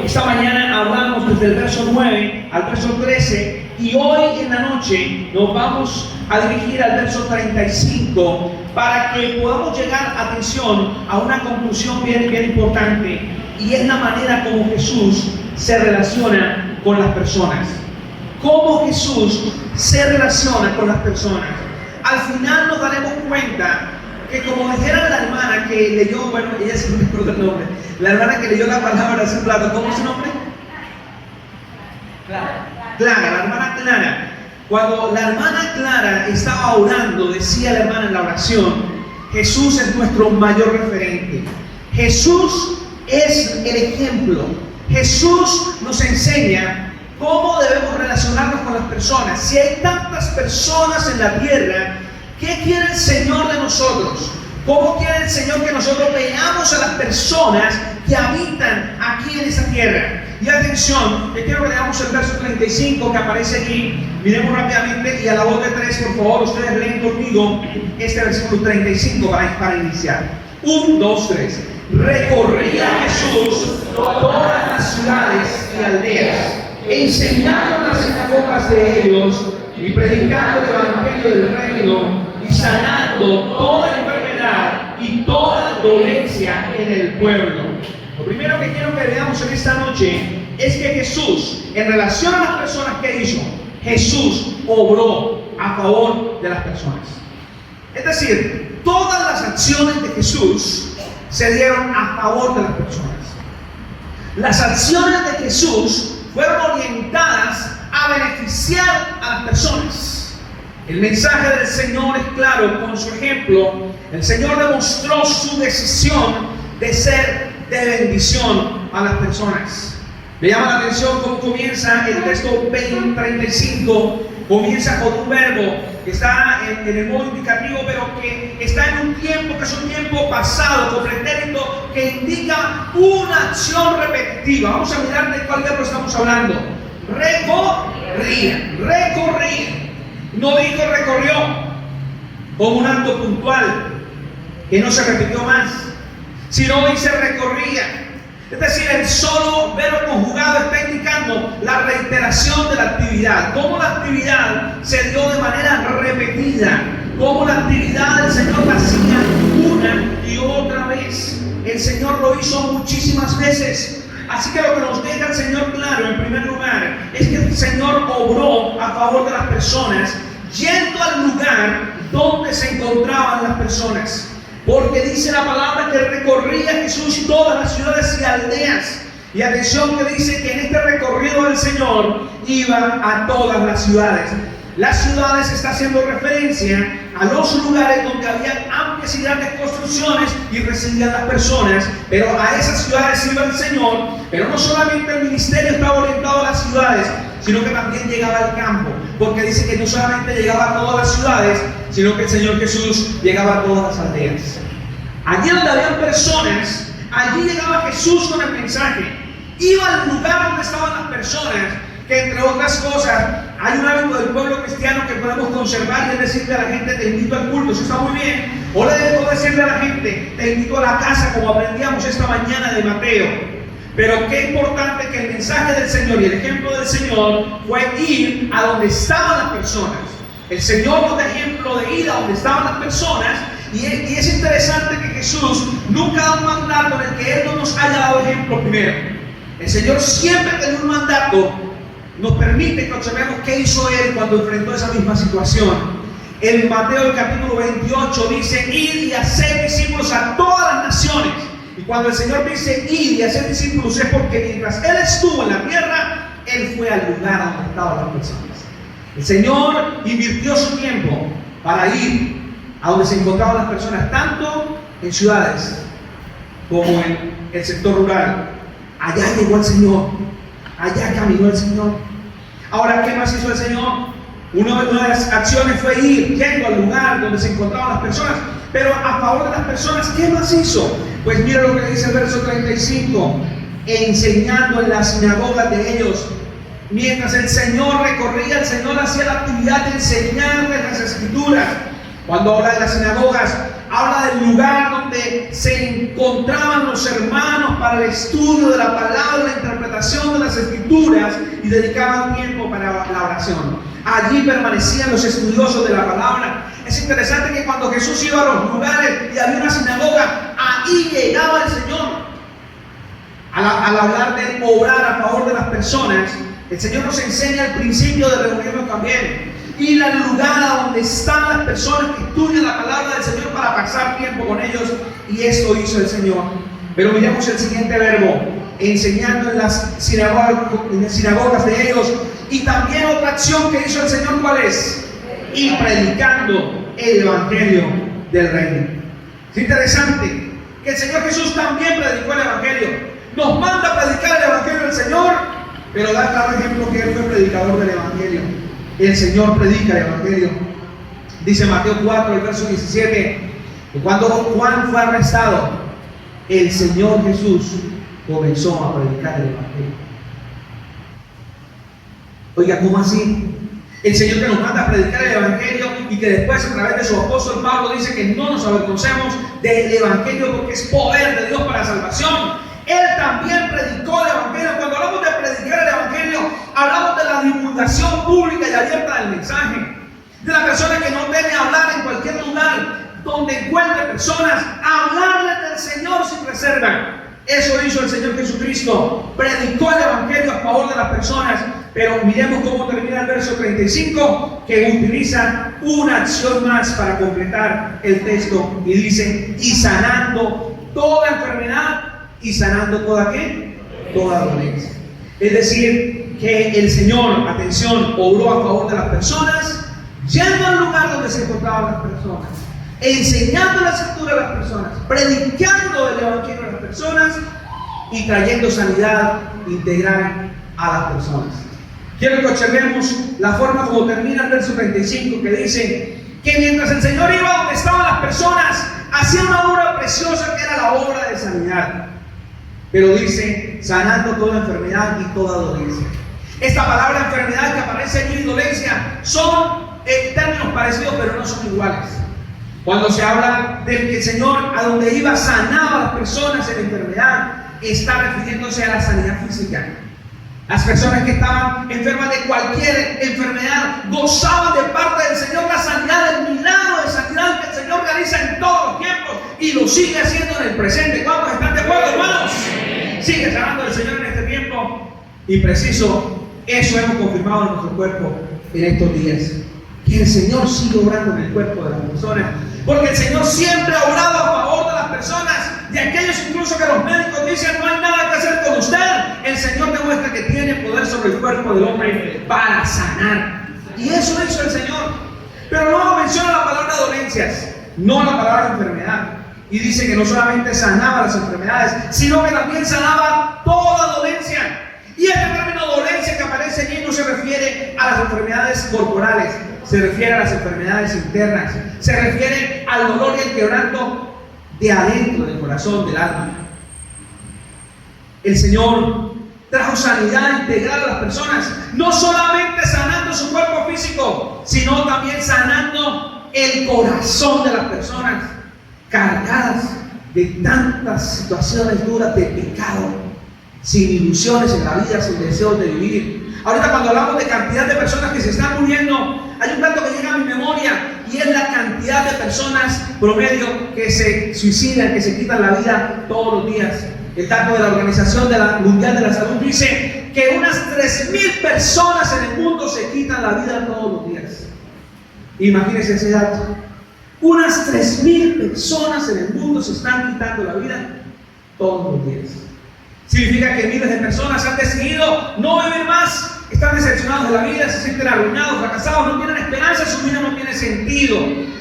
Esta mañana hablamos desde el verso 9 al verso 13 y hoy en la noche nos vamos a dirigir al verso 35 para que podamos llegar, atención, a una conclusión bien importante, y es la manera como Jesús se relaciona con las personas. Cómo Jesús se relaciona con las personas. Al final nos daremos cuenta que, como dijera la hermana que leyó, bueno, ella sí me acuerda el nombre, la hermana que leyó la palabra hace un rato, ¿cómo es su nombre? Clara, la hermana Clara. Cuando la hermana Clara estaba orando, decía la hermana en la oración: Jesús es nuestro mayor referente. Jesús es el ejemplo. Jesús nos enseña cómo debemos relacionarnos con las personas. Si hay tantas personas en la tierra, ¿qué quiere el Señor de nosotros? ¿Cómo quiere el Señor que nosotros veamos a las personas que habitan aquí en esta tierra? Y atención, yo quiero que leamos el verso 35 que aparece aquí. Miremos rápidamente y a la voz de tres, por favor, ustedes leen conmigo este versículo 35 para iniciar. 1, 2, 3. Recorría Jesús todas las ciudades y aldeas, enseñando en las sinagogas de ellos y predicando el evangelio del reino y sanando toda enfermedad y toda dolencia en el pueblo. Lo primero que quiero que veamos en esta noche es que Jesús, en relación a las personas que hizo, Jesús obró a favor de las personas. Es decir, todas las acciones de Jesús se dieron a favor de las personas. Las acciones de Jesús fueron orientadas a beneficiar a las personas. El mensaje del Señor es claro con su ejemplo. El Señor demostró su decisión de ser de bendición a las personas. Me llama la atención cómo comienza el texto 35. Comienza con un verbo que está en el modo indicativo, pero que está en un tiempo que es un tiempo pasado, con pretérito, que indica una acción repetitiva. Vamos a mirar de cuál verbo estamos hablando. Recorría. No dijo recorrió como un acto puntual que no se repitió más, sino dice recorría. Es decir, el solo verbo conjugado está indicando la reiteración de la actividad, cómo la actividad se dio de manera repetida, cómo la actividad del Señor la hacía una y otra vez. El Señor lo hizo muchísimas veces. Así que lo que nos deja el Señor claro, en primer lugar, es que el Señor obró a favor de las personas, yendo al lugar donde se encontraban las personas. Porque dice la palabra que recorría Jesús todas las ciudades y aldeas. Y atención que dice que en este recorrido del Señor iba a todas las ciudades. Las ciudades está haciendo referencia a los lugares donde había amplias y grandes construcciones y residían las personas. Pero a esas ciudades iba el Señor. Pero no solamente el ministerio estaba orientado a las ciudades, sino que también llegaba al campo. Porque dice que no solamente llegaba a todas las ciudades, sino que el Señor Jesús llegaba a todas las aldeas. Allí donde habían personas, allí llegaba Jesús con el mensaje. Iba al lugar donde estaban las personas, que entre otras cosas, hay un hábito del pueblo cristiano que podemos conservar, y es decirle a la gente: te invito al culto, eso está muy bien. O le debo decirle a la gente: te invito a la casa, como aprendíamos esta mañana de Mateo. Pero qué importante que el mensaje del Señor y el ejemplo del Señor fue ir a donde estaban las personas. El Señor nos da ejemplo de ir a donde estaban las personas, y es interesante que Jesús nunca da un mandato en el que Él no nos haya dado ejemplo primero. El Señor siempre que da un mandato nos permite que observemos qué hizo Él cuando enfrentó esa misma situación. En Mateo el capítulo 28 dice: id y haced discípulos a todas las naciones. Y cuando el Señor dice id y haced discípulos, es porque mientras Él estuvo en la tierra, Él fue al lugar donde estaban las personas. El Señor invirtió su tiempo para ir a donde se encontraban las personas, tanto en ciudades como en el sector rural. Allá llegó el Señor, allá caminó el Señor. Ahora, ¿qué más hizo el Señor? Una de las acciones fue ir, yendo al lugar donde se encontraban las personas. Pero a favor de las personas, ¿qué más hizo? Pues mira lo que dice el verso 35: enseñando en las sinagogas de ellos. Mientras el Señor recorría, el Señor hacía la actividad de enseñarles las Escrituras. Cuando habla de las sinagogas, habla del lugar donde se encontraban los hermanos para el estudio de la palabra, la interpretación escrituras y dedicaban tiempo para la oración. Allí permanecían los estudiosos de la palabra. Es interesante que cuando Jesús iba a los lugares y había una sinagoga, ahí llegaba el Señor. Al hablar de obrar a favor de las personas, el Señor nos enseña el principio de reunirnos también. Ir al lugar a donde están las personas que estudian la palabra del Señor para pasar tiempo con ellos. Y esto hizo el Señor. Pero miremos el siguiente verbo: enseñando en las sinagogas de ellos. Y también otra acción que hizo el Señor, ¿cuál es? Y predicando el evangelio del reino. Es interesante que el Señor Jesús también predicó el evangelio. Nos manda a predicar el evangelio del Señor, pero da claro ejemplo que Él fue predicador del evangelio. El Señor predica el evangelio. Dice Mateo 4, el verso 17, que cuando Juan fue arrestado, el Señor Jesús comenzó a predicar el evangelio. Oiga, ¿cómo así? El Señor que nos manda a predicar el evangelio y que después a través de su apóstol Pablo dice que no nos avergoncemos del evangelio porque es poder de Dios para la salvación. Él también predicó el evangelio. Cuando hablamos de predicar el evangelio, hablamos de la divulgación pública y abierta del mensaje, de la persona que no teme hablar en cualquier lugar donde encuentre personas, hablarles del Señor sin reserva. Eso hizo el Señor Jesucristo. Predicó el evangelio a favor de las personas. Pero miremos cómo termina el verso 35, que utiliza una acción más para completar el texto y dice: y sanando toda enfermedad y sanando toda ¿qué? Toda dolencia. Es decir, que el Señor, atención, obró a favor de las personas, yendo al lugar donde se encontraban las personas, enseñando la escritura a las personas, predicando el evangelio a las personas y trayendo sanidad integral a las personas. Quiero que observemos la forma como termina el verso 35, que dice que mientras el Señor iba donde estaban las personas, hacía una obra preciosa que era la obra de sanidad. Pero dice, sanando toda enfermedad y toda dolencia. Esta palabra enfermedad que aparece allí y dolencia son términos parecidos, pero no son iguales. Cuando se habla de que el Señor a donde iba sanaba a las personas en enfermedad, está refiriéndose a la sanidad física. Las personas que estaban enfermas de cualquier enfermedad gozaban de parte del Señor la sanidad, el milagro de sanidad que el Señor realiza en todos los tiempos y lo sigue haciendo en el presente. ¿Cuántos están de acuerdo, hermanos? Sigue sanando el Señor en este tiempo y preciso, eso hemos confirmado en nuestro cuerpo en estos días. Que el Señor sigue obrando en el cuerpo de las personas, porque el Señor siempre ha obrado a favor de las personas, de aquellos incluso que los médicos dicen no hay nada que hacer con usted. El Señor demuestra que tiene poder sobre el cuerpo del hombre para sanar, y eso hizo el Señor. Pero luego menciona la palabra dolencias, no la palabra enfermedad, y dice que no solamente sanaba las enfermedades, sino que también sanaba toda dolencia. Y este término dolencia que aparece allí no se refiere a las enfermedades corporales, se refiere a las enfermedades internas, se refiere al dolor y el quebranto de adentro del corazón, del alma. El Señor trajo sanidad integral a las personas, no solamente sanando su cuerpo físico, sino también sanando el corazón de las personas cargadas de tantas situaciones duras de pecado, sin ilusiones en la vida, sin deseos de vivir. Ahorita cuando hablamos de cantidad de personas que se están muriendo, hay un dato que llega a mi memoria y es la cantidad de personas promedio que se suicidan, que se quitan la vida todos los días. El dato de la Organización Mundial de la Salud dice que unas 3.000 personas en el mundo se quitan la vida todos los días. Imagínense ese dato. Unas 3.000 personas en el mundo se están quitando la vida todos los días. Significa que miles de personas han decidido no vivir más, están decepcionados de la vida, se sienten arruinados, fracasados, no tienen esperanza, su vida no tiene sentido.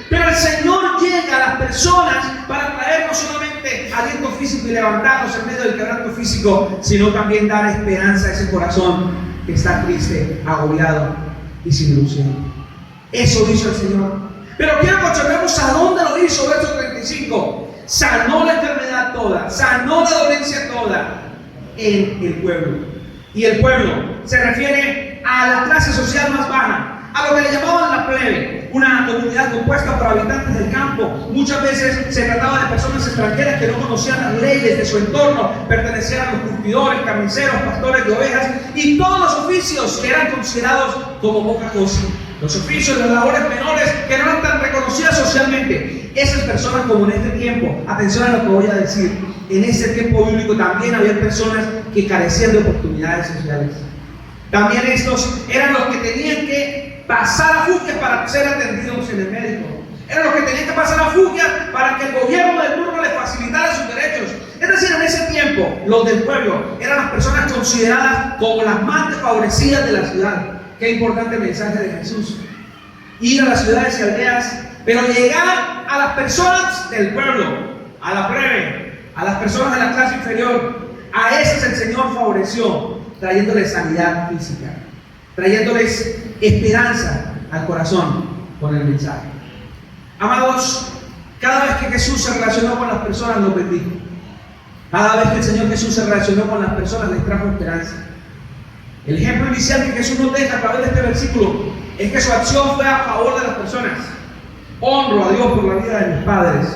Pero el Señor llega a las personas para traer no solamente aliento físico y levantarnos en medio del quebranto físico, sino también dar esperanza a ese corazón que está triste, agobiado y sin ilusión. Eso hizo el Señor. Pero quiero que observemos a dónde lo hizo, verso 35. Sanó la enfermedad toda, sanó la dolencia toda en el pueblo. Y el pueblo se refiere a la clase social más baja, a lo que le llamaban la plebe, una comunidad compuesta por habitantes del campo. Muchas veces se trataba de personas extranjeras que no conocían las leyes de su entorno, pertenecían a los curtidores, carniceros, pastores de ovejas y todos los oficios que eran considerados como poca cosa. Los oficios, las labores menores que no eran tan reconocidas socialmente. Esas personas, como en este tiempo, atención a lo que voy a decir, en ese tiempo bíblico también había personas que carecían de oportunidades sociales. También estos eran los que tenían que pasar a Fugia para ser atendidos en el médico. Eran los que tenían que pasar a Fugia para que el gobierno de turno les facilitara sus derechos. Es decir, en ese tiempo, los del pueblo eran las personas consideradas como las más desfavorecidas de la ciudad. Qué importante mensaje de Jesús. Ir a las ciudades y aldeas, pero llegar a las personas del pueblo, a la plebe, a las personas de la clase inferior. A esas el Señor favoreció, trayéndoles sanidad física, trayéndoles esperanza al corazón con el mensaje. Amados, cada vez que Jesús se relacionó con las personas, los bendijo. Cada vez que el Señor Jesús se relacionó con las personas, les trajo esperanza. El ejemplo inicial que Jesús nos deja a través de este versículo es que su acción fue a favor de las personas. Honro a Dios por la vida de mis padres.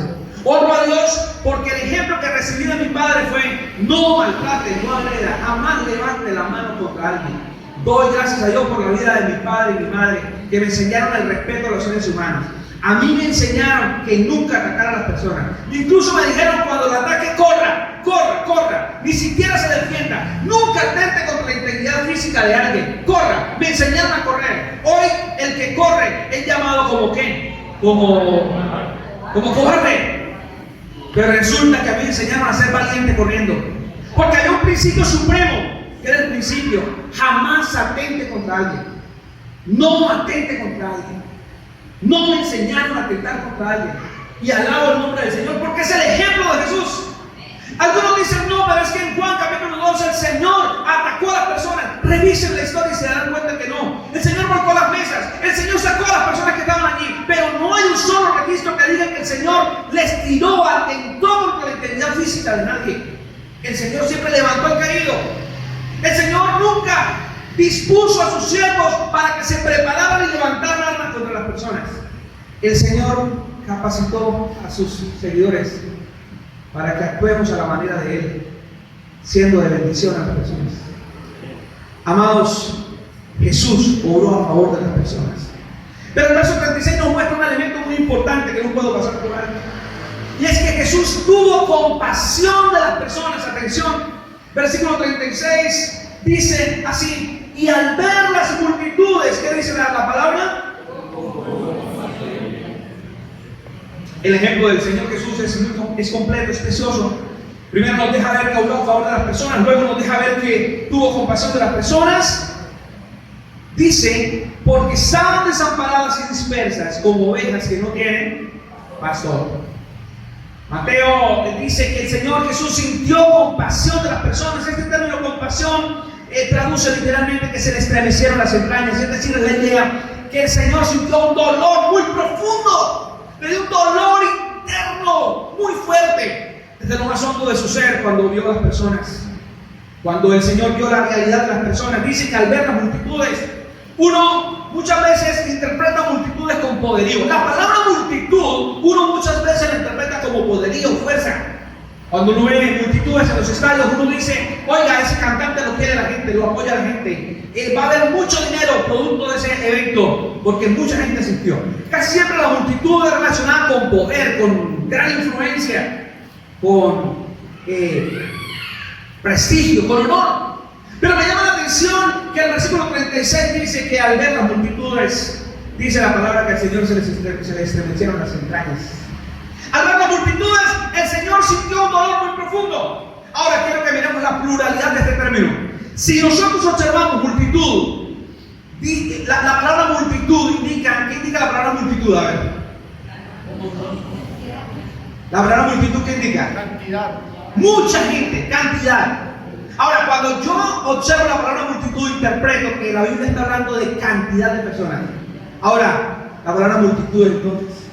Honro a Dios porque el ejemplo que recibí de mi padre fue: no maltrate, no agreda, jamás levante la mano contra alguien. Doy gracias a Dios por la vida de mi padre y mi madre, que me enseñaron el respeto a los seres humanos. A mí me enseñaron que nunca atacar a las personas. Incluso me dijeron: cuando lo ataque, corra, corra, corra. Ni siquiera se defienda. Nunca atente contra la integridad física de alguien. Corra. Me enseñaron a correr. Hoy el que corre es llamado como ¿qué? Como cobarde. Pero resulta que a mí me enseñaron a ser valiente corriendo. Porque hay un principio supremo, que es el principio: jamás atente contra alguien. No atente contra alguien. No me enseñaron a atentar contra alguien. Y alabo el nombre del Señor porque es el ejemplo de Jesús. Algunos dicen: no, pero es que en Juan capítulo 12 el Señor atacó a las personas. Revisen la historia y se darán cuenta que no. El Señor volcó las mesas. El Señor sacó a las personas que estaban allí. Pero no hay un solo registro que diga que el Señor les tiró, atentó contra la integridad física de nadie. El Señor siempre levantó al caído. El Señor nunca dispuso a sus siervos para que se prepararan y levantaran armas contra las personas. El Señor capacitó a sus seguidores para que actuemos a la manera de Él, siendo de bendición a las personas. Amados, Jesús obró a favor de las personas. Pero el verso 36 nos muestra un elemento muy importante que no puedo pasar por alto. Y es que Jesús tuvo compasión de las personas. Atención, versículo 36 dice así: y al ver las multitudes, ¿qué dice la palabra? El ejemplo del Señor Jesús es completo, es precioso. Primero nos deja ver que obró a favor de las personas, luego nos deja ver que tuvo compasión de las personas. Dice: porque estaban desamparadas y dispersas como ovejas que no tienen pastor. Mateo dice que el Señor Jesús sintió compasión de las personas. Este término compasión traduce literalmente que se le estremecieron las entrañas. Es decir, es la idea que el Señor sintió un dolor muy profundo. Le dio un dolor interno muy fuerte desde lo más hondo de su ser cuando vio a las personas. Cuando el Señor vio la realidad de las personas. Dice que al ver las multitudes, uno muchas veces interpreta multitudes con poderío. La palabra multitud, uno muchas veces la interpreta como poderío, fuerza. Cuando uno ve multitudes en los estadios, uno dice: oiga, ese cantante lo quiere la gente, lo apoya la gente. Va a haber mucho dinero producto de ese evento, porque mucha gente asistió. Casi siempre la multitud es relacionada con poder, con gran influencia, con prestigio, con honor. Pero me llama la atención que el versículo 36 dice que al ver las multitudes, dice la palabra que al Señor se le estremecieron las entrañas. Al ver las multitudes, el Señor sintió un dolor muy profundo. Ahora quiero que miremos la pluralidad de este término. Si nosotros observamos multitud, la palabra multitud indica, ¿qué indica la palabra multitud? A ver. La palabra multitud, ¿qué indica? Cantidad. Mucha gente, cantidad. Ahora, cuando yo observo la palabra multitud, interpreto que la Biblia está hablando de cantidad de personas. Ahora, la palabra multitud entonces.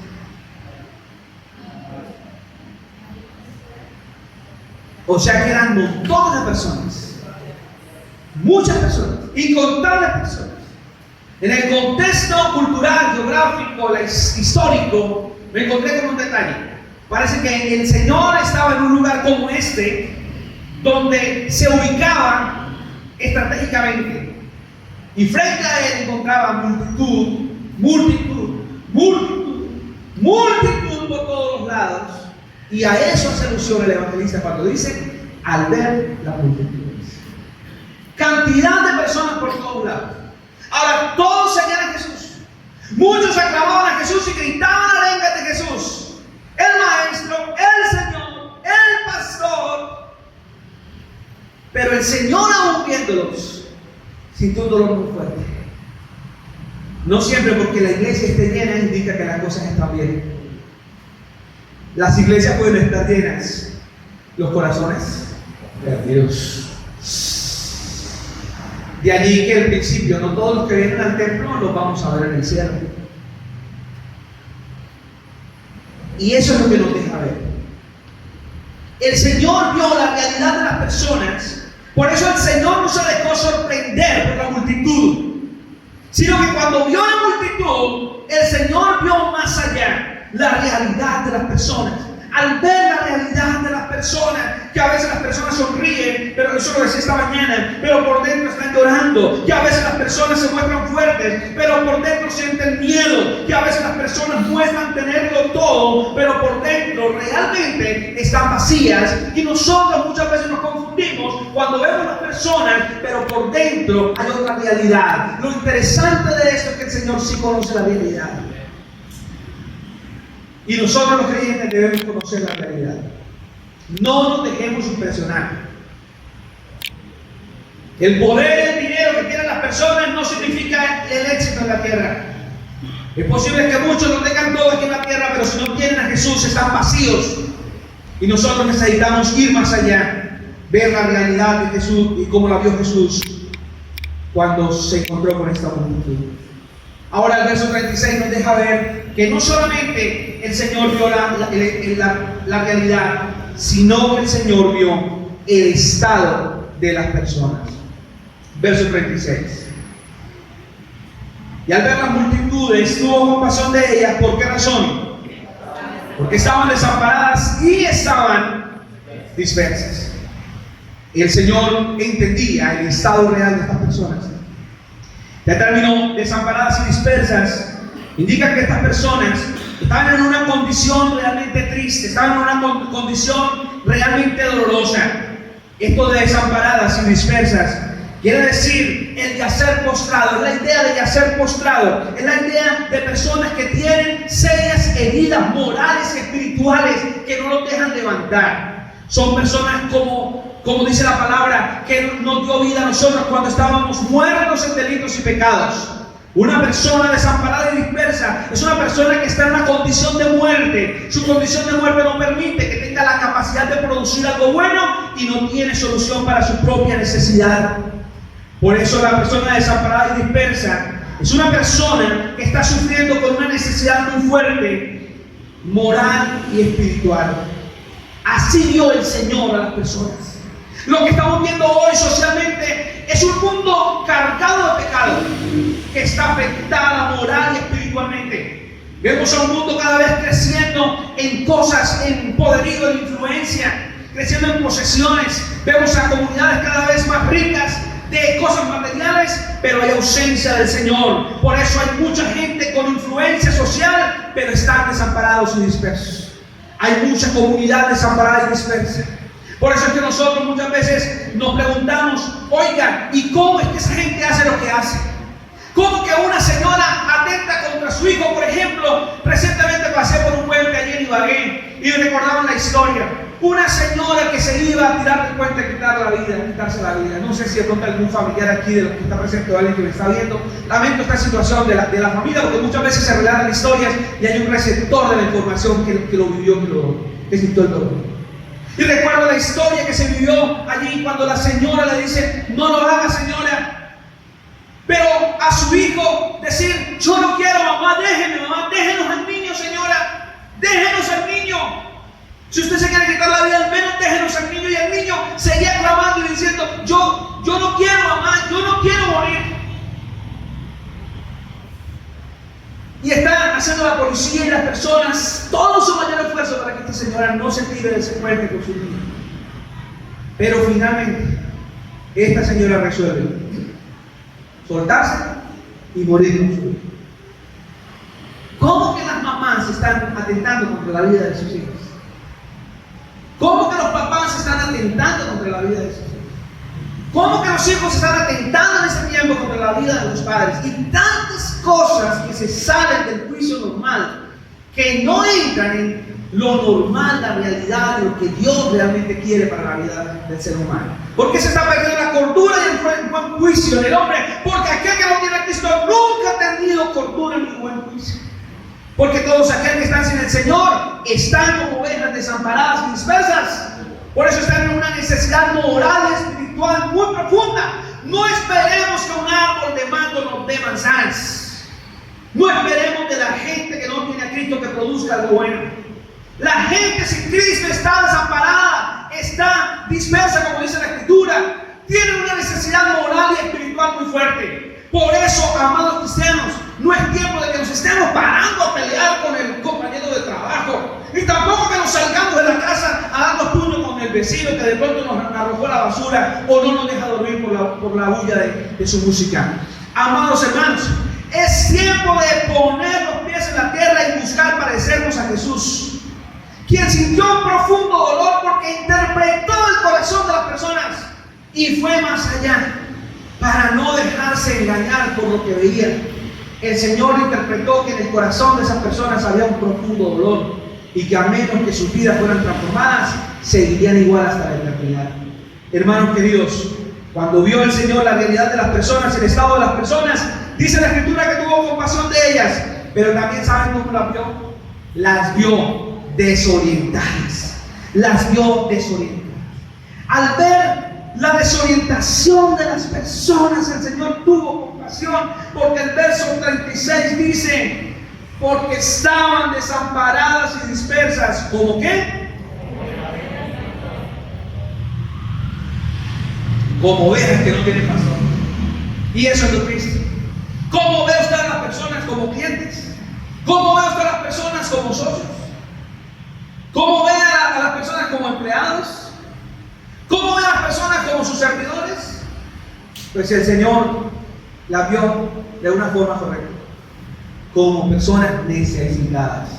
O sea que eran montones de personas. Muchas personas, incontables personas. En el contexto cultural, geográfico, histórico, me encontré con un detalle. Parece que el Señor estaba en un lugar como este, donde se ubicaba estratégicamente. Y frente a él encontraba multitud por todos los lados. Y a eso hace alusión el evangelista cuando dice, al ver la multitud. Cantidad de personas por todos lados. Ahora todos seguían a Jesús. Muchos aclamaban a Jesús y gritaban arengas de Jesús. El maestro, el Señor, el pastor. Pero el Señor, aún viéndolos, sintió un dolor muy fuerte. No siempre porque la iglesia esté llena indica que las cosas están bien. Las iglesias pueden estar llenas, los corazones perdidos. De allí que al principio no todos los que vienen al templo los vamos a ver en el cielo. Y eso es lo que nos deja ver. El Señor vio la realidad de las personas. Por eso el Señor no se dejó sorprender por la multitud, sino que cuando vio la multitud, el Señor vio más allá la realidad de las personas. Al ver la realidad de las personas, que a veces las personas sonríen, pero eso lo decía esta mañana, pero por dentro están llorando, que a veces las personas se muestran fuertes, pero por dentro sienten miedo, que a veces las personas muestran tenerlo todo, pero por dentro realmente están vacías, y nosotros muchas veces nos confundimos cuando vemos las personas, pero por dentro hay otra realidad. Lo interesante de esto es que el Señor sí conoce la realidad. Y nosotros los creyentes debemos conocer la realidad. No nos dejemos impresionar. El poder, el dinero que tienen las personas no significa el éxito en la tierra. Es posible que muchos lo tengan todo aquí en la tierra, pero si no tienen a Jesús están vacíos. Y nosotros necesitamos ir más allá, ver la realidad de Jesús y cómo la vio Jesús cuando se encontró con esta multitud. Ahora el verso 36 nos deja ver que no solamente el Señor vio la realidad, sino que el Señor vio el estado de las personas. Verso 36. Y al ver las multitudes, tuvo compasión de ellas. ¿Por qué razón? Porque estaban desamparadas y estaban dispersas. Y el Señor entendía el estado real de estas personas. El término desamparadas y dispersas indica que estas personas estaban en una condición realmente triste, estaban en una condición realmente dolorosa. Esto de desamparadas y dispersas quiere decir el yacer postrado. Es la idea de yacer postrado. Es la idea de personas que tienen serias heridas morales y espirituales que no los dejan levantar. Son personas como dice la palabra, que nos dio vida a nosotros cuando estábamos muertos en delitos y pecados. Una persona desamparada y dispersa es una persona que está en una condición de muerte. Su condición de muerte no permite que tenga la capacidad de producir algo bueno y no tiene solución para su propia necesidad. Por eso la persona desamparada y dispersa es una persona que está sufriendo con una necesidad muy fuerte, moral y espiritual. Así vio el Señor a las personas. Lo que estamos viendo hoy socialmente es un mundo cargado de pecado que está afectado moral y espiritualmente. Vemos a un mundo cada vez creciendo en cosas, en poderío, en influencia, creciendo en posesiones. Vemos a comunidades cada vez más ricas de cosas materiales, pero hay ausencia del Señor. Por eso hay mucha gente con influencia social, pero están desamparados y dispersos. Hay mucha comunidad desamparada y dispersa. Por eso es que nosotros muchas veces nos preguntamos, oigan, ¿y cómo es que esa gente hace lo que hace? ¿Cómo que una señora atenta contra su hijo, por ejemplo? Recientemente pasé por un puente allí en Ibagué y recordaban la historia. Una señora que se iba a tirar del puente a quitarse la vida. No sé si de pronto algún familiar aquí de los que está presente o alguien que me está viendo. Lamento esta situación de la familia, porque muchas veces se relatan historias y hay un receptor de la información que lo vivió, que sintió el dolor. Y recuerdo la historia que se vivió allí cuando la señora le dice, no lo haga, señora. Pero a su hijo decir, yo no quiero, mamá, déjenos al niño, señora, déjenos al niño. Si usted se quiere quitar la vida, al menos déjenos al niño. Y el niño seguía clamando y diciendo, yo no quiero, mamá, yo no quiero morir. haciendo la policía y las personas todo su mayor esfuerzo para que esta señora no se tire de ese puente con su niño. Pero finalmente, esta señora resuelve soltarse y morir con su hijo. ¿Cómo que las mamás están atentando contra la vida de sus hijos? ¿Cómo que los papás están atentando contra la vida de sus hijos? ¿Cómo que los hijos están atentando en ese tiempo contra la vida de los padres? Y tantas cosas que se salen del juicio normal, que no entran en lo normal, la realidad de lo que Dios realmente quiere para la vida del ser humano. ¿Por qué se está perdiendo la cordura y el buen juicio en el hombre? Porque aquel que no tiene a Cristo nunca ha tenido cordura ni buen juicio. Porque todos aquellos que están sin el Señor están como ovejas desamparadas y dispersas. Por eso están en una necesidad moral y espiritual muy profunda. No esperemos que un árbol de mango nos dé manzanas. No esperemos de la gente que no tiene a Cristo que produzca algo bueno. La gente sin Cristo está desamparada, está dispersa, como dice la Escritura. Tiene una necesidad moral y espiritual muy fuerte. Por eso, amados cristianos, no es tiempo de que nos estemos parando a pelear con el compañero de trabajo. Ni tampoco que nos salgamos de la casa a darnos puños con el vecino que de pronto nos arrojó la basura o no nos deja dormir por la bulla de su música. Amados hermanos, es tiempo de poner los pies en la tierra y buscar parecernos a Jesús, quien sintió un profundo dolor porque interpretó el corazón de las personas y fue más allá para no dejarse engañar por lo que veía. El Señor interpretó que en el corazón de esas personas había un profundo dolor y que a menos que sus vidas fueran transformadas, seguirían igual hasta la eternidad. Hermanos queridos, cuando vio el Señor la realidad de las personas, el estado de las personas, dice la Escritura que tuvo compasión de ellas, pero también ¿saben cómo las vio? Las vio desorientadas. Las vio desorientadas. Al ver la desorientación de las personas, el Señor tuvo compasión, porque el verso 36 dice: porque estaban desamparadas y dispersas. ¿Cómo qué? Como ovejas que no tienen pastor. Y eso es lo triste. ¿Cómo ve usted a las personas como clientes? ¿Cómo ve usted a las personas como socios? ¿Cómo ve a las personas como empleados? ¿Cómo ve a las personas como sus servidores? Pues el Señor la vio de una forma correcta, como personas necesitadas.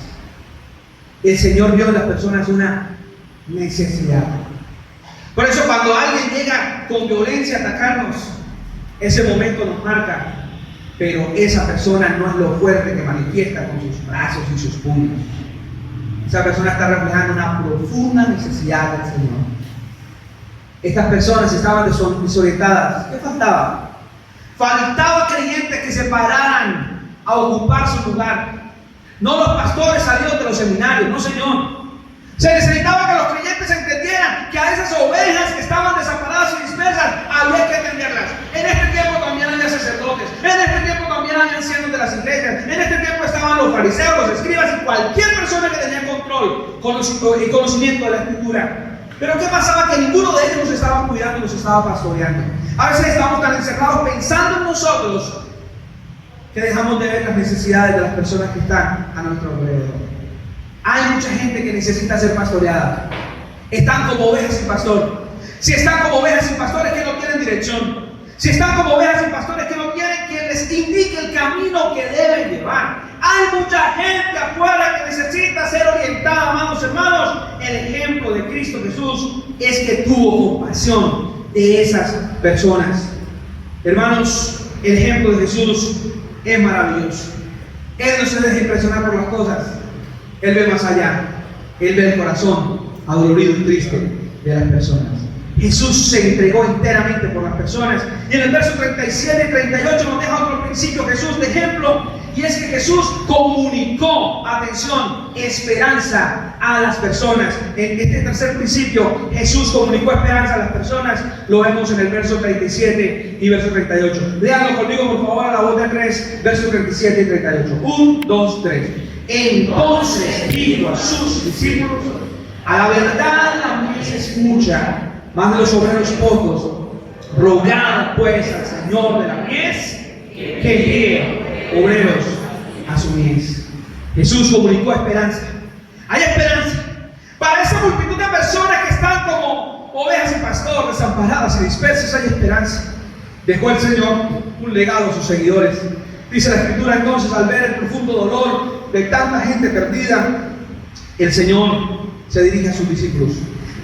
El Señor vio en las personas una necesidad. Por eso cuando alguien llega con violencia a atacarnos, ese momento nos marca, pero esa persona no es lo fuerte que manifiesta con sus brazos y sus puños. Esa persona está reflejando una profunda necesidad del Señor. Estas personas estaban desorientadas. ¿Qué faltaba? Faltaba creyentes que se pararan a ocupar su lugar. No los pastores salidos de los seminarios, no, Señor. Se necesitaba que los creyentes entendieran que a esas ovejas que estaban desamparadas y dispersas había que atenderlas. En este tiempo también había sacerdotes, en este tiempo también había ancianos de las iglesias, en este tiempo estaban los fariseos, los escribas y cualquier persona que tenía control y conocimiento de la Escritura. Pero ¿qué pasaba? Que ninguno de ellos nos estaba cuidando y nos estaba pastoreando. A veces estamos tan encerrados pensando en nosotros que dejamos de ver las necesidades de las personas que están a nuestro alrededor. Hay mucha gente que necesita ser pastoreada. Están como ovejas sin pastor. Si están como ovejas sin pastor es que no tienen dirección. Si están como ovejas sin pastor es que no tienen quien les indique el camino que deben llevar. Hay mucha gente afuera que necesita ser orientada, amados hermanos. El ejemplo de Cristo Jesús es que tuvo compasión de esas personas. Hermanos, el ejemplo de Jesús es maravilloso. Él no se deja impresionar por las cosas. Él ve más allá. Él ve el corazón adolorido y triste de las personas. Jesús se entregó enteramente por las personas. Y en el verso 37 y 38 nos deja otro principio Jesús de ejemplo. Y es que Jesús comunicó, atención, esperanza a las personas. En este tercer principio, Jesús comunicó esperanza a las personas. Lo vemos en el verso 37 y verso 38. Léanlo conmigo, por favor, a la voz de 3, versos 37 y 38. 1, 2, 3. Entonces dijo a sus discípulos: a la verdad la mies es mucha, mas de los obreros pocos. Rogad pues al Señor de la mies que envíe obreros a su mies. Jesús comunicó esperanza. Hay esperanza para esa multitud de personas que están como ovejas sin pastor, desamparadas y dispersas. Hay esperanza. Dejó el Señor un legado a sus seguidores. Dice la Escritura entonces, al ver el profundo dolor de tanta gente perdida, el Señor se dirige a sus discípulos.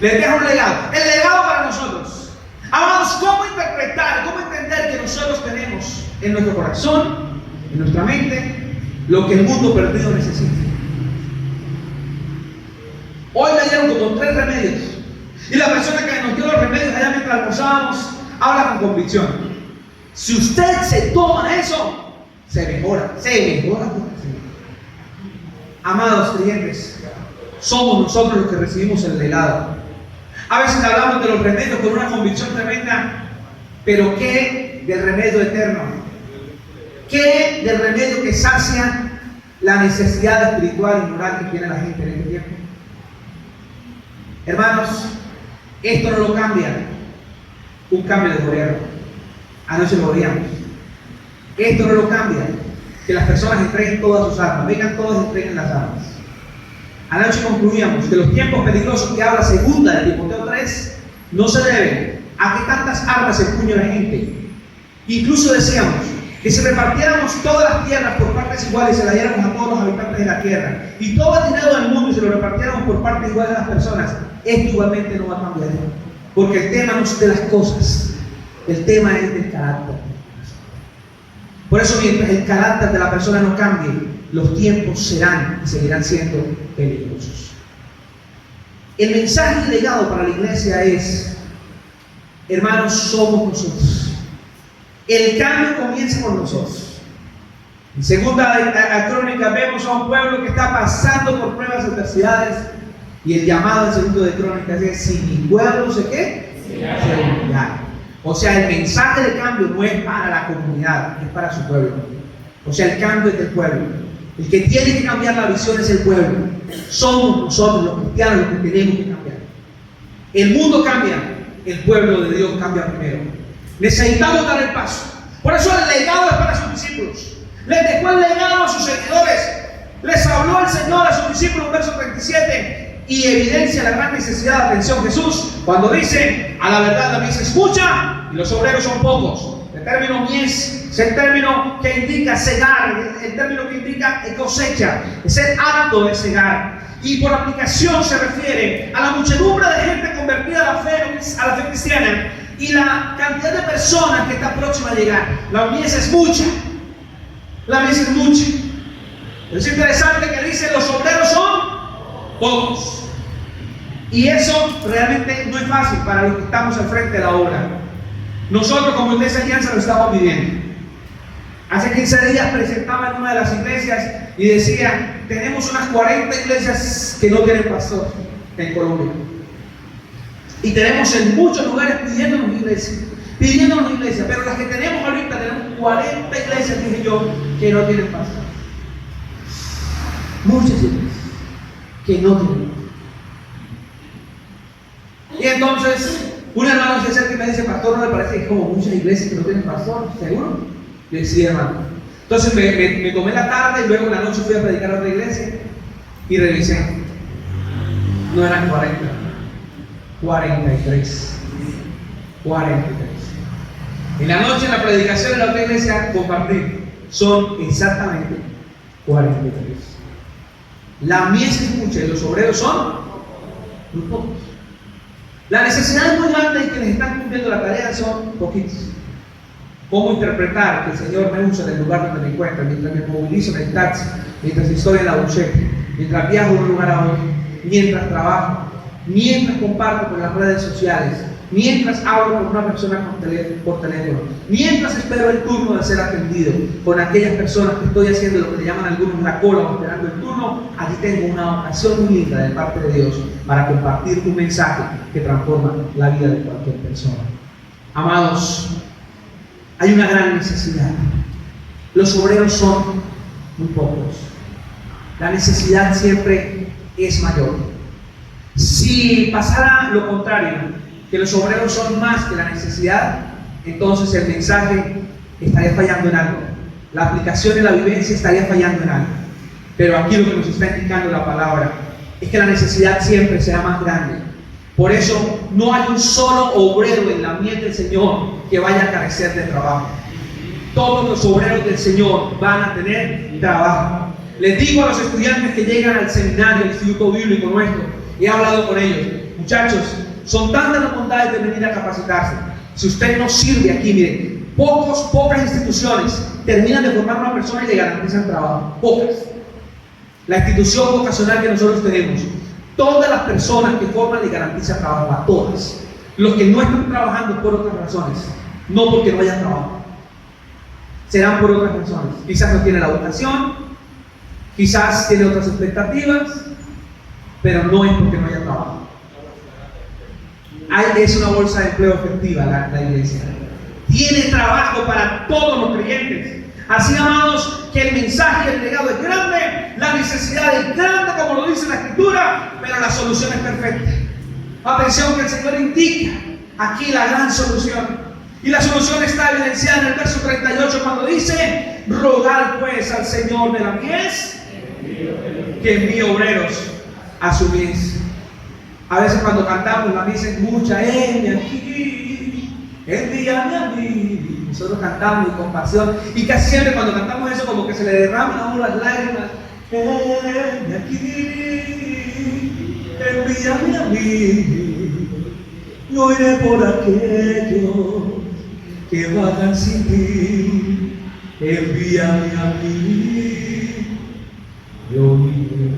Les deja un legado. El legado para nosotros. Amados, ¿cómo interpretar, cómo entender que nosotros tenemos en nuestro corazón, en nuestra mente, lo que el mundo perdido necesita? Hoy me dieron como 3 remedios. Y la persona que nos dio los remedios allá mientras almorzábamos habla con convicción. Si usted se toma eso, se mejora. Amados creyentes, somos nosotros los que recibimos el legado. A veces hablamos de los remedios con una convicción tremenda, pero ¿qué del remedio eterno? ¿Qué del remedio que sacia la necesidad espiritual y moral que tiene la gente en este tiempo? Hermanos, esto no lo cambia un cambio de gobierno. Anoche lo veíamos. Esto no lo cambia que las personas entreguen todas sus armas, vengan todos y entreguen las armas. Anoche concluíamos que los tiempos peligrosos que habla segunda de Timoteo 3 no se deben a que tantas armas se empuñe la gente. Incluso decíamos que si repartiéramos todas las tierras por partes iguales, se las diéramos a todos los habitantes de la tierra, y todo el dinero del mundo y se lo repartiéramos por partes iguales a las personas, esto igualmente no va a cambiar. Porque el tema no es de las cosas, el tema es del carácter. Por eso, mientras el carácter de la persona no cambie, los tiempos serán y seguirán siendo peligrosos. El mensaje y legado para la iglesia es: hermanos, somos nosotros. El cambio comienza con nosotros. En segunda Crónica vemos a un pueblo que está pasando por pruebas y adversidades, y el llamado en segundo de Crónicas es: si mi pueblo se humilla. O sea, el mensaje de cambio no es para la comunidad, es para su pueblo. O sea, el cambio es del pueblo. El que tiene que cambiar la visión es el pueblo. Somos nosotros los cristianos los que tenemos que cambiar. El mundo cambia, el pueblo de Dios cambia primero. Necesitamos dar el paso. Por eso el legado es para sus discípulos. Les dejó el legado a sus seguidores. Les habló el Señor a sus discípulos, verso 37. Y evidencia la gran necesidad de atención Jesús cuando dice: a la verdad la mies es mucha y los obreros son pocos. El término mies es el término que indica segar, el término que indica cosecha, es el acto de segar. Y por aplicación se refiere a la muchedumbre de gente convertida a la fe cristiana y la cantidad de personas que está próxima a llegar. La mies es mucha. La mies es mucha. Es interesante que dice: los obreros son pocos. Y eso realmente no es fácil para los que estamos al frente de la obra. Nosotros como Iglesia Alianza lo estamos viviendo. Hace 15 días presentaba en una de las iglesias y decía: tenemos unas 40 iglesias que no tienen pastor en Colombia. Y tenemos en muchos lugares pidiéndonos iglesia, pero las que tenemos ahorita, tenemos 40 iglesias, dije yo, que no tienen pastor. Muchas iglesias que no tienen pastor. Y entonces, un hermano se acerca y me dice: pastor, ¿no le parece que hay como muchas iglesias que no tienen pastor? ¿Seguro? Le decía: sí, hermano. Entonces me tomé la tarde y luego en la noche fui a predicar a otra iglesia y revisé. No eran 40, 43. En la noche, en la predicación de la otra iglesia, compartí. Son exactamente 43. La mies es mucha y los obreros son muy pocos. La necesidad es muy grande y quienes están cumpliendo la tarea son poquitos. ¿Cómo interpretar que el Señor me usa en el lugar donde me encuentro, mientras me movilizo en el taxi, mientras estoy en la bucheta, mientras viajo de un lugar a otro, mientras trabajo, mientras comparto con las redes sociales, mientras hablo con una persona por teléfono, mientras espero el turno de ser atendido con aquellas personas que estoy haciendo lo que le llaman algunos una cola o esperando el turno? Allí tengo una ocasión muy linda de parte de Dios para compartir un mensaje que transforma la vida de cualquier persona. Amados, hay una gran necesidad. Los obreros son muy pocos. La necesidad siempre es mayor. Si pasara lo contrario, que los obreros son más que la necesidad, entonces el mensaje estaría fallando en algo. La aplicación y la vivencia estaría fallando en algo. Pero aquí lo que nos está indicando la palabra es que la necesidad siempre será más grande. Por eso no hay un solo obrero en la mies del Señor que vaya a carecer de trabajo. Todos los obreros del Señor van a tener trabajo. Les digo a los estudiantes que llegan al seminario, al instituto bíblico nuestro, he hablado con ellos: muchachos, son tantas las bondades de venir a capacitarse. Si usted no sirve aquí, mire, pocas instituciones terminan de formar una persona y le garantizan trabajo. Pocas. La institución vocacional que nosotros tenemos, todas las personas que forman le garantizan trabajo, a todas. Los que no están trabajando por otras razones, no porque no haya trabajo, serán por otras razones. Quizás no tiene la vocación, quizás tiene otras expectativas, pero no es porque no haya trabajo. Es una bolsa de empleo efectiva la iglesia. Tiene trabajo para todos los creyentes. Así, amados, que el mensaje y el legado es grande, la necesidad es grande, como lo dice la Escritura, pero la solución es perfecta. Atención, que el Señor indica aquí la gran solución. Y la solución está evidenciada en el verso 38, cuando dice: rogad pues al Señor de la mies que envíe obreros a su mies. A veces cuando cantamos la mies escucha: aquí, envíame a mí. Nosotros cantamos y con pasión, y casi siempre cuando cantamos eso como que se le derraman a uno las lágrimas. Aquí, envíame a mí, yo iré por aquellos que vayan sin ti, envíame a mí, yo iré.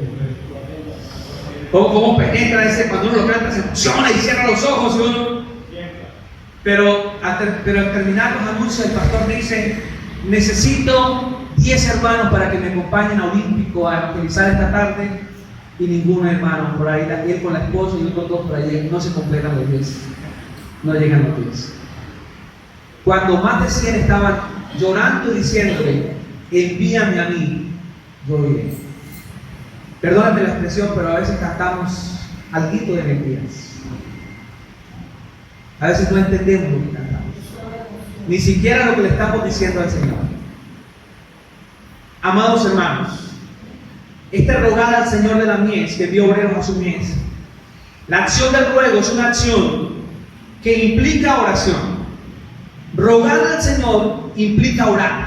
¿Cómo penetra ese? Cuando uno lo canta se emociona y cierra los ojos y uno... Pero al terminar los anuncios, el pastor dice: necesito 10 hermanos para que me acompañen a Olímpico a evangelizar esta tarde, y ningún hermano por ahí, él con la esposa y otros 2 por allí, no se completan los 10, no llegan los 10. Cuando más de 100 estaban llorando y diciéndole: envíame a mí, yo iré. Perdóname la expresión, pero a veces cantamos alguito de mentiras. A veces no entendemos lo que cantamos, ni siquiera lo que le estamos diciendo al Señor. Amados hermanos, esta rogada al Señor de la mies, que envió obreros a su mies, la acción del ruego es una acción que implica oración. Rogar al Señor implica orar.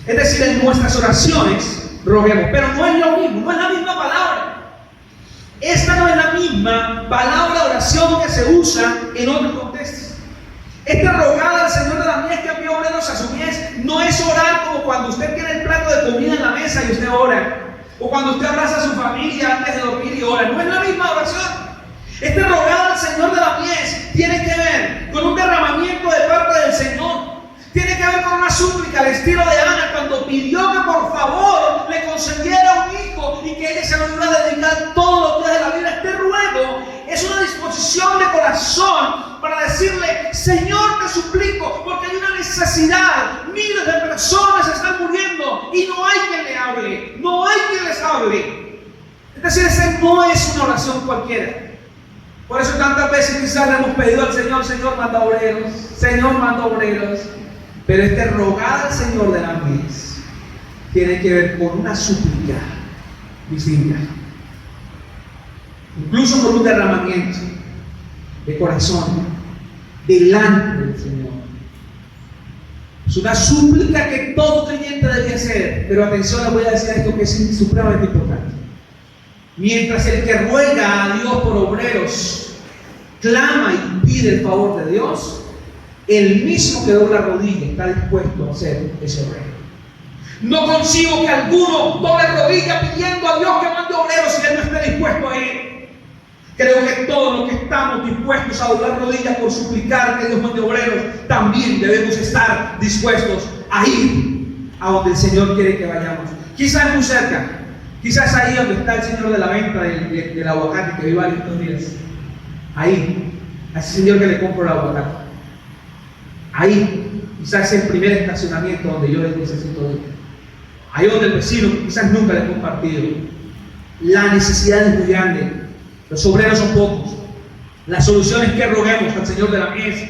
Es decir, en nuestras oraciones roguemos, pero no es lo mismo, no es la misma palabra. Esta no es la misma palabra oración que se usa en otros contextos. Esta rogada al Señor de la mies que envió obreros a su mies no es orar como cuando usted tiene el plato de comida en la mesa y usted ora, o cuando usted abraza a su familia antes de dormir y ora. No es la misma oración. Esta rogada al Señor de la mies tiene que ver con un derramamiento de parte del Señor. Tiene que ver con una súplica al estilo de Ana, cuando pidió que por favor le concediera un hijo y que ella se lo iba a dedicar todos los días de la vida. Este ruego es una disposición de corazón para decirle: Señor, te suplico, porque hay una necesidad. Miles de personas están muriendo y no hay quien le hable, no hay quien les hable. Es decir, esa no es una oración cualquiera. Por eso tantas veces quizás le hemos pedido al Señor: Señor, manda obreros, Señor, manda obreros. Pero este rogar al Señor de la mies tiene que ver con una súplica distinta, incluso con un derramamiento de corazón delante del Señor. Es una súplica que todo creyente debe hacer. Pero atención, les voy a decir esto que es supremamente importante. Mientras el que ruega a Dios por obreros clama y pide el favor de Dios, el mismo que dobla rodilla está dispuesto a hacer ese obrero. No consigo que alguno doble rodilla pidiendo a Dios que mande obreros y él no esté dispuesto a ir. Creo que todos los que estamos dispuestos a doblar rodillas por suplicar que Dios mande obreros, también debemos estar dispuestos a ir a donde el Señor quiere que vayamos. Quizás muy cerca, quizás ahí donde está el Señor de la venta del aguacate que vi varios días. Ahí, a ese señor que le compro el aguacate. Ahí, quizás es el primer estacionamiento donde yo les necesito ir. Ahí donde el vecino quizás nunca le he compartido. La necesidad es muy grande. Los obreros son pocos. La solución es que roguemos al Señor de la mies,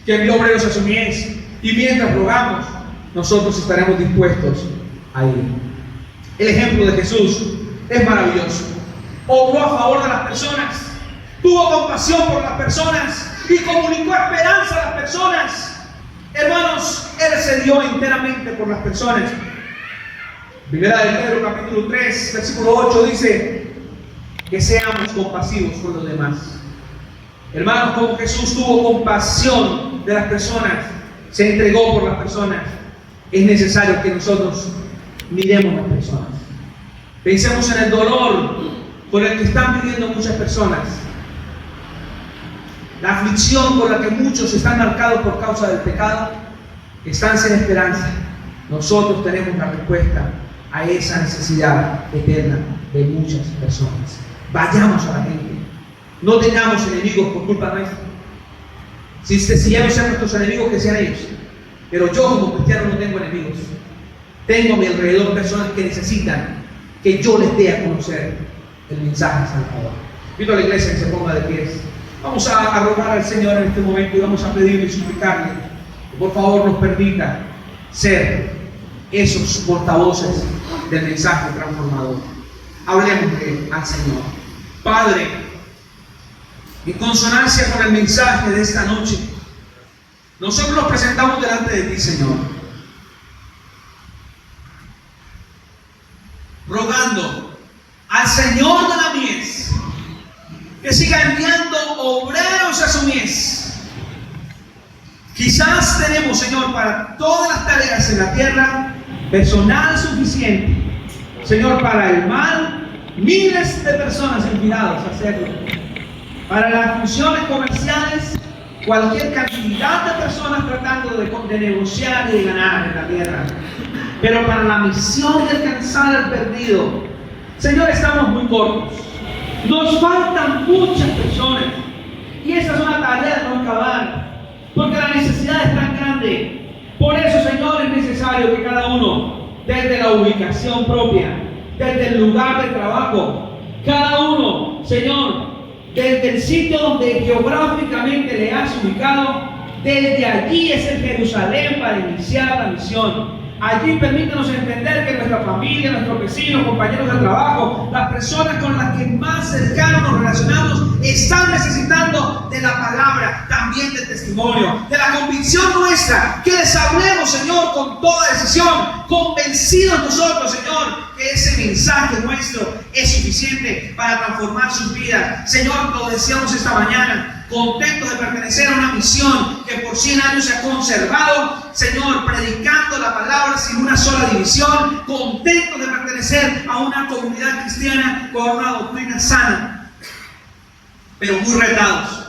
que envió obreros a su mies. Y mientras rogamos, nosotros estaremos dispuestos a ir. El ejemplo de Jesús es maravilloso. Obró a favor de las personas, tuvo compasión por las personas y comunicó esperanza a las personas. Hermanos, Él se dio enteramente por las personas. Primera de Pedro capítulo 3, versículo 8 dice que seamos compasivos con los demás. Hermanos, como Jesús tuvo compasión de las personas, se entregó por las personas, es necesario que nosotros miremos a las personas. Pensemos en el dolor por el que están viviendo muchas personas, la aflicción con la que muchos están marcados por causa del pecado, están sin esperanza. Nosotros tenemos la respuesta a esa necesidad eterna de muchas personas. Vayamos a la gente. No tengamos enemigos por culpa nuestra. Si ya no sean nuestros enemigos, que sean ellos. Pero yo como cristiano no tengo enemigos. Tengo a mi alrededor personas que necesitan que yo les dé a conocer el mensaje salvador. Pido a la iglesia que se ponga de pies. Vamos a rogar al Señor en este momento y vamos a pedirle y suplicarle que por favor nos permita ser esos portavoces del mensaje transformador. Hablemosle al Señor. Padre, en consonancia con el mensaje de esta noche, nosotros nos presentamos delante de ti, Señor, rogando al Señor de la mies que siga enviando obreros a su mies. Quizás tenemos, Señor, para todas las tareas en la tierra, personal suficiente, Señor, para el mal, miles de personas enviadas a hacerlo. Para las funciones comerciales, cualquier cantidad de personas tratando de negociar y de ganar en la tierra. Pero para la misión de alcanzar al perdido, Señor, estamos muy cortos. Nos faltan muchas personas. Y esa es una tarea de no acabar, porque la necesidad es tan grande. Por eso, Señor, es necesario que cada uno, desde la ubicación propia, desde el lugar de trabajo, cada uno, Señor, desde el sitio donde geográficamente le has ubicado, desde allí es el Jerusalén para iniciar la misión. Allí permítanos entender que nuestra familia, nuestros vecinos, compañeros de trabajo, las personas con las que más cercanos nos relacionamos, están necesitando de la palabra, también del testimonio, de la convicción nuestra, que les hablemos, Señor, con toda decisión, convencidos nosotros, Señor, que ese mensaje nuestro es suficiente para transformar sus vidas. Señor, lo decíamos esta mañana, contentos de pertenecer a una misión que por 100 años se ha conservado, Señor, predicando la palabra sin una sola división, contentos de pertenecer a una comunidad cristiana con una doctrina sana, pero muy retados,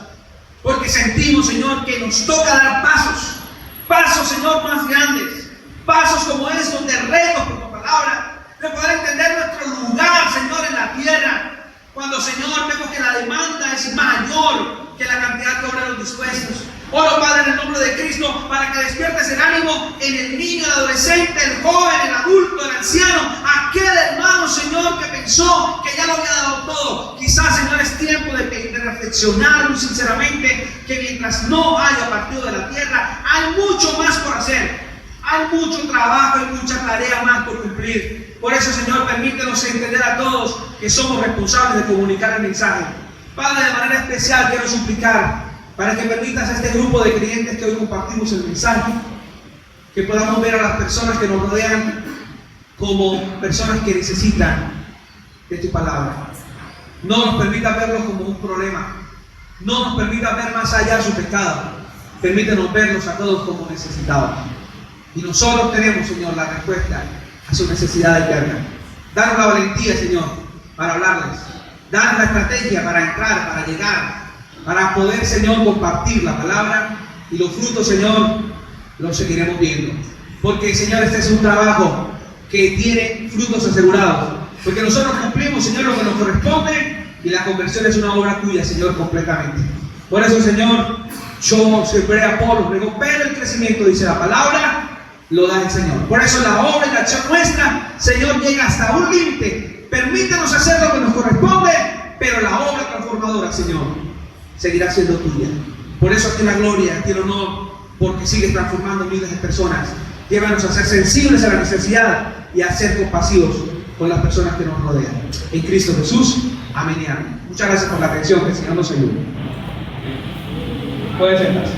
porque sentimos, Señor, que nos toca dar pasos, Señor, más grandes, pasos como estos de retos por tu palabra, de poder entender nuestro lugar, Señor, en la tierra, cuando, Señor, vemos que la demanda es mayor que la cantidad de obreros dispuestos. Oro, Padre, en el nombre de Cristo, para que despiertes el ánimo en el niño, el adolescente, el joven, el adulto, el anciano, aquel hermano, Señor, que pensó que ya lo había dado todo. Quizás, Señor, es tiempo de reflexionar muy sinceramente que mientras no haya partido de la tierra, hay mucho más por hacer. Hay mucho trabajo y mucha tarea más por cumplir. Por eso, Señor, permítenos entender a todos que somos responsables de comunicar el mensaje. Padre, de manera especial quiero suplicar para que permitas a este grupo de creyentes que hoy compartimos el mensaje, que podamos ver a las personas que nos rodean como personas que necesitan de tu palabra. No nos permitas verlos como un problema. No nos permitas ver más allá de su pecado. Permítenos verlos a todos como necesitados. Y nosotros tenemos, Señor, la respuesta a su necesidad eterna. Danos la valentía, Señor, para hablarles. Danos la estrategia para entrar, para llegar, para poder, Señor, compartir la palabra. Y los frutos, Señor, los seguiremos viendo. Porque, Señor, este es un trabajo que tiene frutos asegurados. Porque nosotros cumplimos, Señor, lo que nos corresponde. Y la conversión es una obra tuya, Señor, completamente. Por eso, Señor, yo sembré a Apolo, pero el crecimiento, dice la palabra, lo da el Señor. Por eso la obra y la acción nuestra, Señor, llega hasta un límite. Permítenos hacer lo que nos corresponde, pero la obra transformadora, Señor, seguirá siendo tuya. Por eso aquí la gloria, aquí el honor, porque sigues transformando miles de personas. Llévanos a ser sensibles a la necesidad y a ser compasivos con las personas que nos rodean. En Cristo Jesús, amén y amén. Muchas gracias por la atención, que el Señor nos ayude. Pueden sentarse.